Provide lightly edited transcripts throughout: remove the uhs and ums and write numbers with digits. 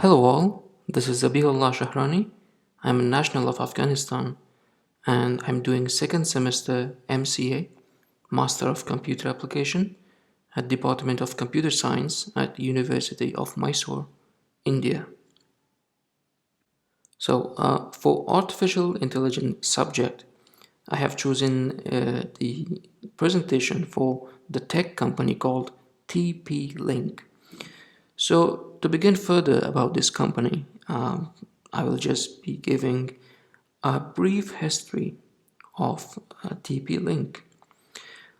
Hello all, this is Zabihullah Shahrani. I'm a national of Afghanistan and I'm doing second semester MCA, Master of Computer Application at Department of Computer Science at University of Mysore, India. For artificial intelligence subject, I have chosen the presentation for the tech company called TP-Link. So to begin further about this company, I will just be giving a brief history of TP-Link.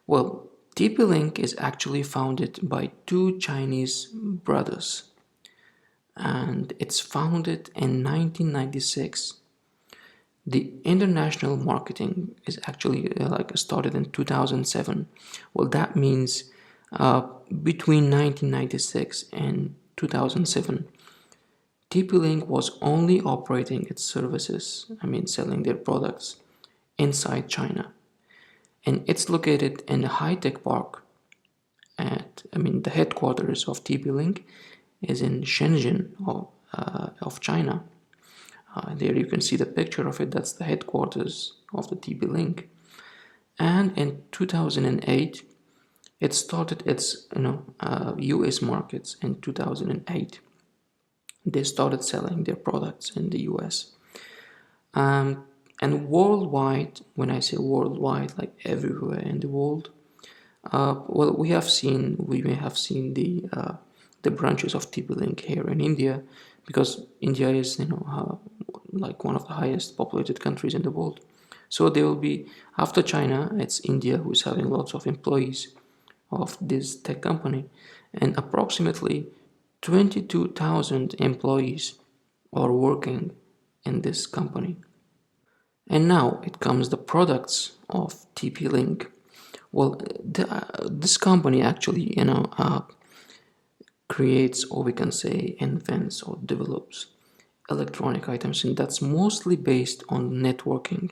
Well, TP-Link is actually founded by two Chinese brothers, and it's founded in 1996. The international marketing is actually started in 2007. Well, that means between 1996 and 2007, TP-Link was only operating its services, selling their products inside China. And it's located in a high-tech park the headquarters of TP-Link is in Shenzhen of China. There you can see the picture of it, that's the headquarters of the TP-Link. And in 2008, it started its US markets in 2008. They started selling their products in the US. And worldwide, when I say worldwide, like everywhere in the world, well, we may have seen the branches of TP-Link here in India, because India is like one of the highest populated countries in the world. So there will be, after China, it's India who's having lots of employees of this tech company, and approximately 22,000 employees are working in this company. And now it comes the products of TP-Link. Well, this company actually, creates, or we can say invents or develops electronic items, and that's mostly based on networking.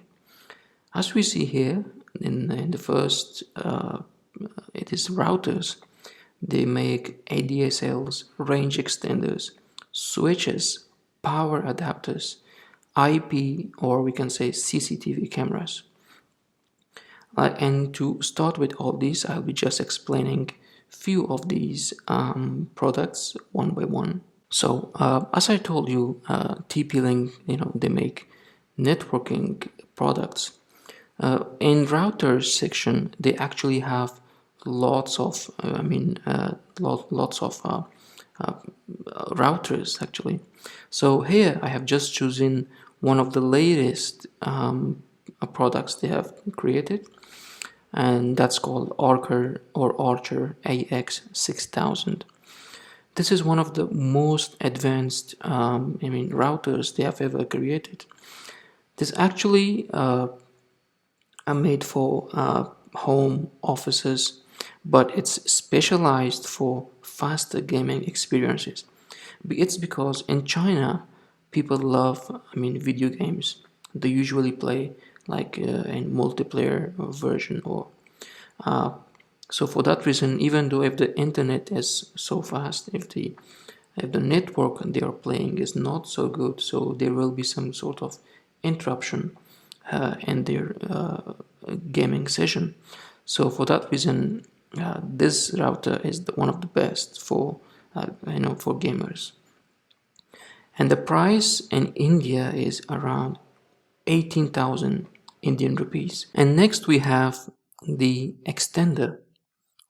As we see here in the first, it is routers. They make ADSLs, range extenders, switches, power adapters, IP, or we can say CCTV cameras. And to start with all these, I'll be just explaining few of these products one by one. So as I told you, TP-Link, they make networking products. In routers section, they actually have lots of, lots of routers actually. So here I have just chosen one of the latest products they have created, and that's called Archer AX6000. This is one of the most advanced routers they have ever created. This actually made for home offices, but it's specialized for faster gaming experiences. It's because in China people love video games. They usually play like in multiplayer version, or so for that reason, even though if the internet is so fast, if the network they are playing is not so good, so there will be some sort of interruption in their gaming session. So for that reason, this router is one of the best for for gamers. And the price in India is around 18,000 Indian rupees. And next we have the extender.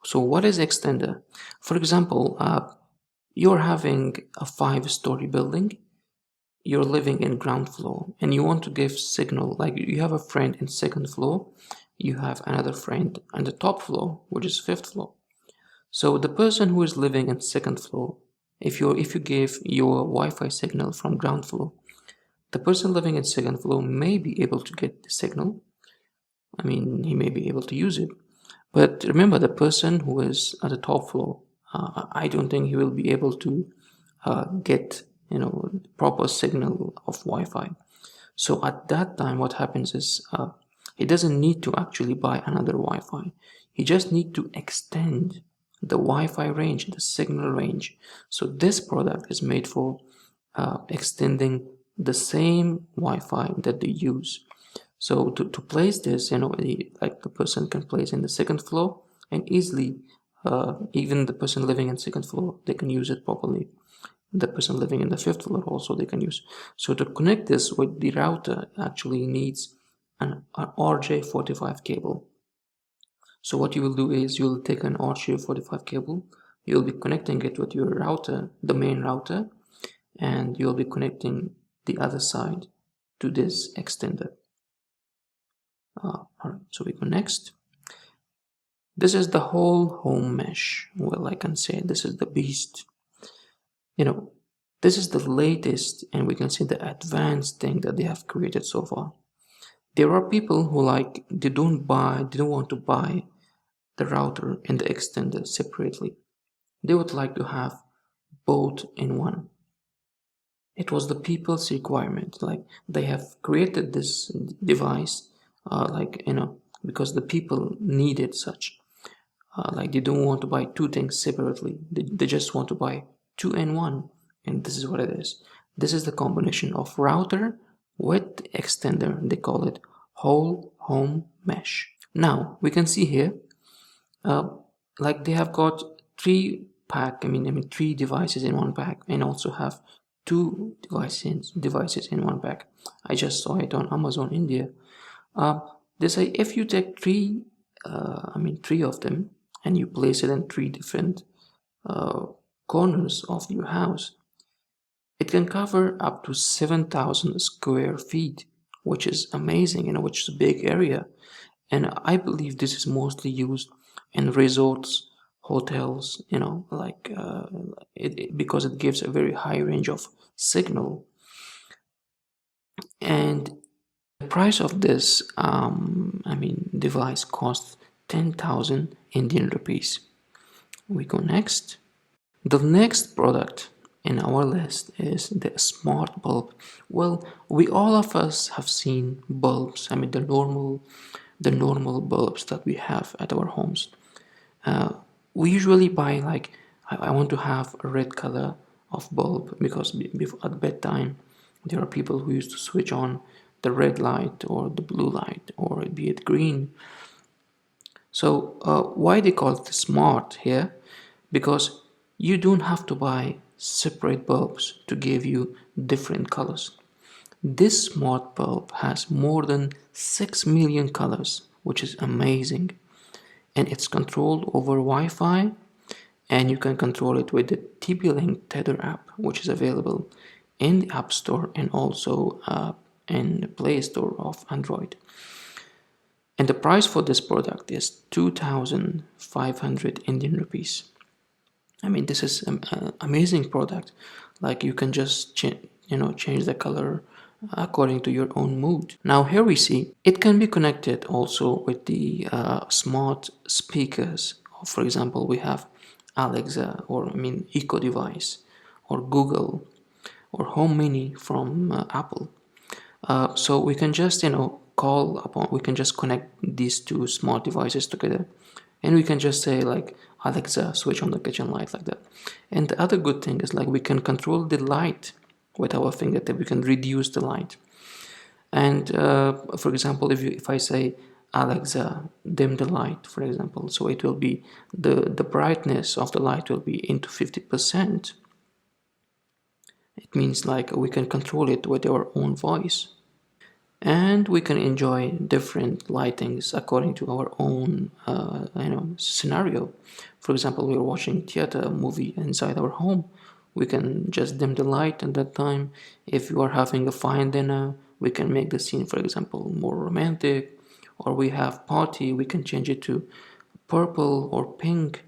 So what is extender? For example, you're having a 5-story building, you're living in ground floor, and you want to give signal, like you have a friend in second floor, you have another friend on the top floor, which is 5th floor. So the person who is living in second floor, if you give your Wi-Fi signal from ground floor, the person living in second floor may be able to get the signal. He may be able to use it. But remember, the person who is at the top floor, I don't think he will be able to get proper signal of Wi-Fi. So at that time, what happens is he doesn't need to actually buy another Wi-Fi. He just need to extend the Wi-Fi range, the signal range. So this product is made for extending the same Wi-Fi that they use. So to place this, like the person can place in the second floor, and easily, even the person living in second floor, they can use it properly. The person living in the fifth floor also they can use. So to connect this with the router actually needs an RJ45 cable. So what you will do is you'll take an RJ45 cable, you'll be connecting it with your router, the main router, and you'll be connecting the other side to this extender. Alright, so we go next. This is the whole home mesh. Well, I can say this is the beast. This is the latest, and we can see the advanced thing that they have created so far. There are people who they don't want to buy the router and the extender separately. They would like to have both in one. It was the people's requirement. Like they have created this device, because the people needed such. Like they don't want to buy two things separately. They just want to buy two in one. And this is what it is. This is the combination of router with extender. They call it whole home mesh. Now we can see here, like they have got three devices in one pack, and also have two devices in one pack. I just saw it on Amazon India. They say if you take three of them, and you place it in three different corners of your house, it can cover up to 7,000 square feet, which is amazing, which is a big area. And I believe this is mostly used in resorts, hotels, because it gives a very high range of signal. And the price of this, device costs 10,000 Indian rupees. We go next. The next product in our list is the smart bulb. Well, we all of us have seen bulbs. The normal bulbs that we have at our homes. We usually buy I want to have a red color of bulb, because at bedtime there are people who used to switch on the red light or the blue light, or be it green. So why they call it smart here? Because you don't have to buy separate bulbs to give you different colors. This smart bulb has more than 6 million colors, which is amazing. And it's controlled over Wi-Fi, and you can control it with the TP-Link Tether app, which is available in the App Store and also in the Play Store of Android. And the price for this product is 2,500 Indian rupees. This is an amazing product. Like you can just change the color according to your own mood. Now here we see it can be connected also with the smart speakers. For example, we have Alexa, or Echo device, or Google, or Home Mini from Apple. So we can just we can just connect these two smart devices together, and we can just say like, Alexa, switch on the kitchen light, like that. And the other good thing is we can control the light with our fingertip. We can reduce the light. And for example, if I say, Alexa, dim the light, for example, so it will be the brightness of the light will be into 50%. It means we can control it with our own voice. And we can enjoy different lightings according to our own scenario. For example, we're watching theater movie inside our home. We can just dim the light at that time. If you are having a fine dinner, we can make the scene, for example, more romantic. Or we have party, we can change it to purple or pink.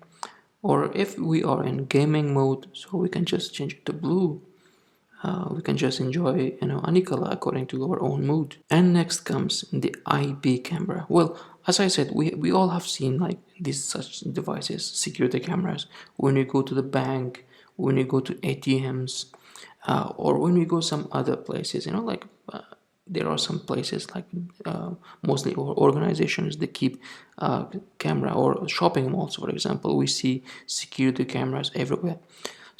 Or if we are in gaming mode, so we can just change it to blue. We can just enjoy any color according to our own mood. And next comes the IP camera. Well, as I said, we all have seen these such devices, security cameras, when we go to the bank, when we go to ATMs, or when we go some other places. There are some places mostly organizations that keep camera, or shopping malls, for example. We see security cameras everywhere.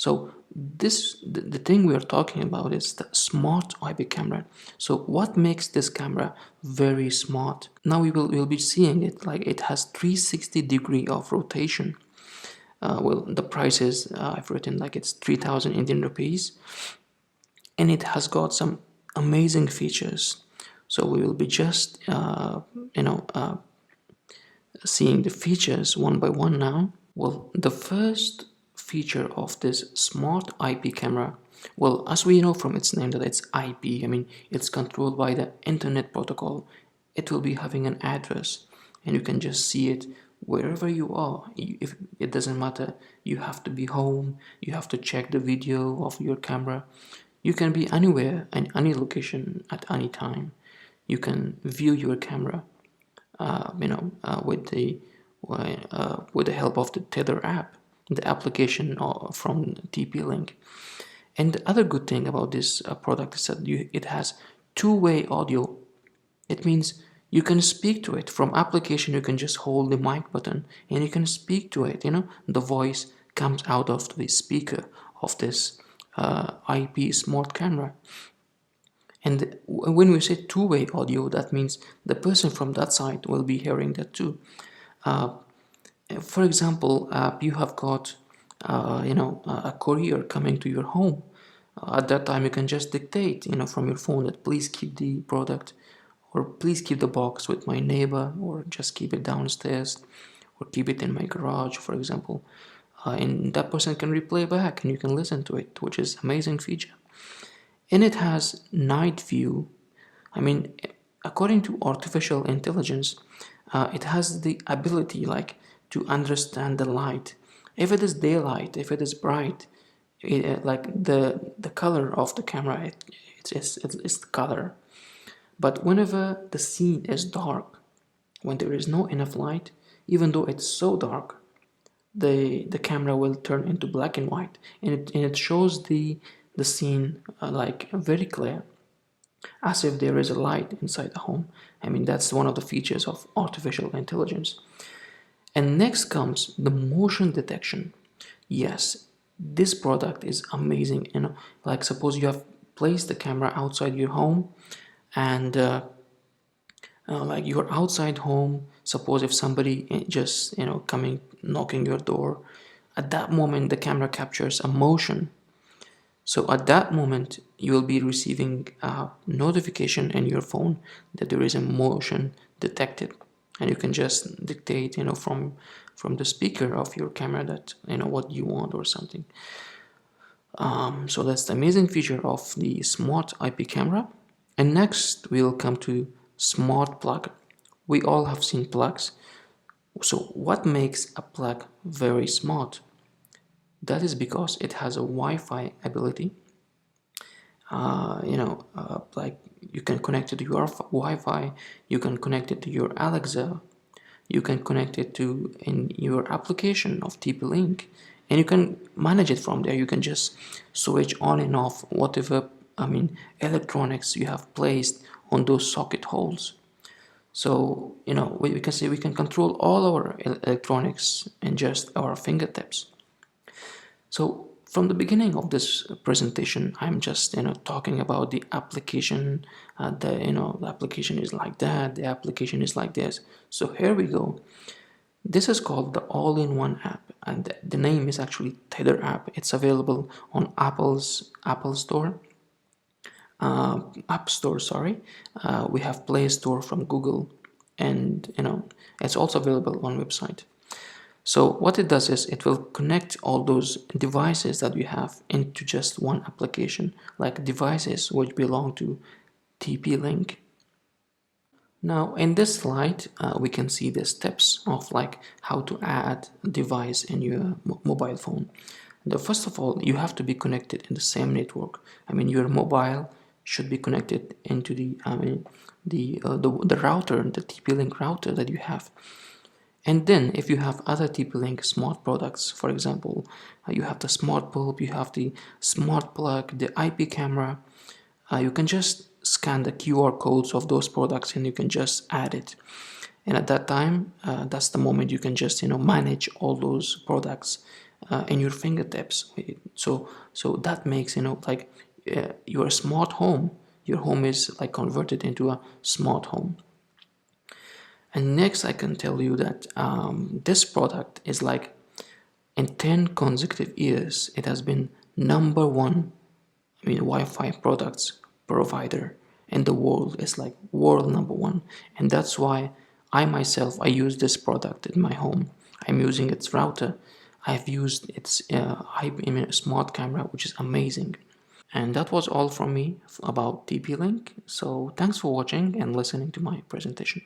So the thing we are talking about is the smart IP camera. So what makes this camera very smart? Now we'll be seeing it like it has 360 degree of rotation. Well, the price is I've written like it's 3,000 Indian rupees, and it has got some amazing features. So we will be just seeing the features one by one now. Well, the first feature of this smart IP camera, well, as we know from its name that it's IP, I mean, it's controlled by the internet protocol. It will be having an address, and you can just see it wherever you are. If it doesn't matter, you have to be home, you have to check the video of your camera. You can be anywhere in any location at any time. You can view your camera with the help of the Tether app, the application from TP-Link. And the other good thing about this product is that it has two-way audio. It means you can speak to it from application. You can just hold the mic button and you can speak to it. The voice comes out of the speaker of this IP smart camera. And when we say two-way audio, that means the person from that side will be hearing that too. For example, you have got a courier coming to your home. At that time, you can just dictate from your phone that please keep the product, or please keep the box with my neighbor, or just keep it downstairs, or keep it in my garage, for example. And that person can replay back and you can listen to it, which is amazing feature. And it has night view. I mean, according to artificial intelligence, it has the ability to understand the light. If it is daylight, if it is bright, like the color of the camera, it's the color. But whenever the scene is dark, when there is no enough light, even though it's so dark, the camera will turn into black and white, and it shows the scene very clear, as if there is a light inside the home. I mean, that's one of the features of artificial intelligence. And next comes the motion detection. Yes, this product is amazing. Like suppose you have placed the camera outside your home, and like you're outside home. Suppose if somebody just coming knocking your door, at that moment the camera captures a motion. So at that moment, you will be receiving a notification in your phone that there is a motion detected, and you can just dictate, from the speaker of your camera that what you want or something. So that's the amazing feature of the smart IP camera. And next, we'll come to smart plug. We all have seen plugs. So what makes a plug very smart? That is because it has a Wi-Fi ability. Like you can connect it to your Wi-Fi, you can connect it to your Alexa, you can connect it to in your application of TP-Link, and you can manage it from there. You can just switch on and off whatever electronics you have placed on those socket holes. So we can say we can control all our electronics in just our fingertips. So from the beginning of this presentation, I'm just talking about the application. The application is like that. The application is like this. So here we go. This is called the all-in-one app, and the name is actually Tether app. It's available on Apple's Apple Store, App Store. Sorry, we have Play Store from Google, and it's also available on website. So what it does is it will connect all those devices that we have into just one application, like devices which belong to TP-Link. Now in this slide, we can see the steps of how to add a device in your mobile phone. First of all, you have to be connected in the same network. Your mobile should be connected into the router, the TP-Link router that you have. And then if you have other TP-Link smart products, for example, you have the smart bulb, you have the smart plug, the IP camera, you can just scan the QR codes of those products and you can just add it. And at that time, that's the moment you can just manage all those products in your fingertips. So that makes, like, your smart home. Your home is like converted into a smart home. And next, I can tell you that this product is like, in 10 consecutive years, it has been number one, Wi-Fi products provider in the world. It's like world number one. And that's why I use this product in my home. I'm using its router. I've used its smart camera, which is amazing. And that was all from me about TP-Link. So thanks for watching and listening to my presentation.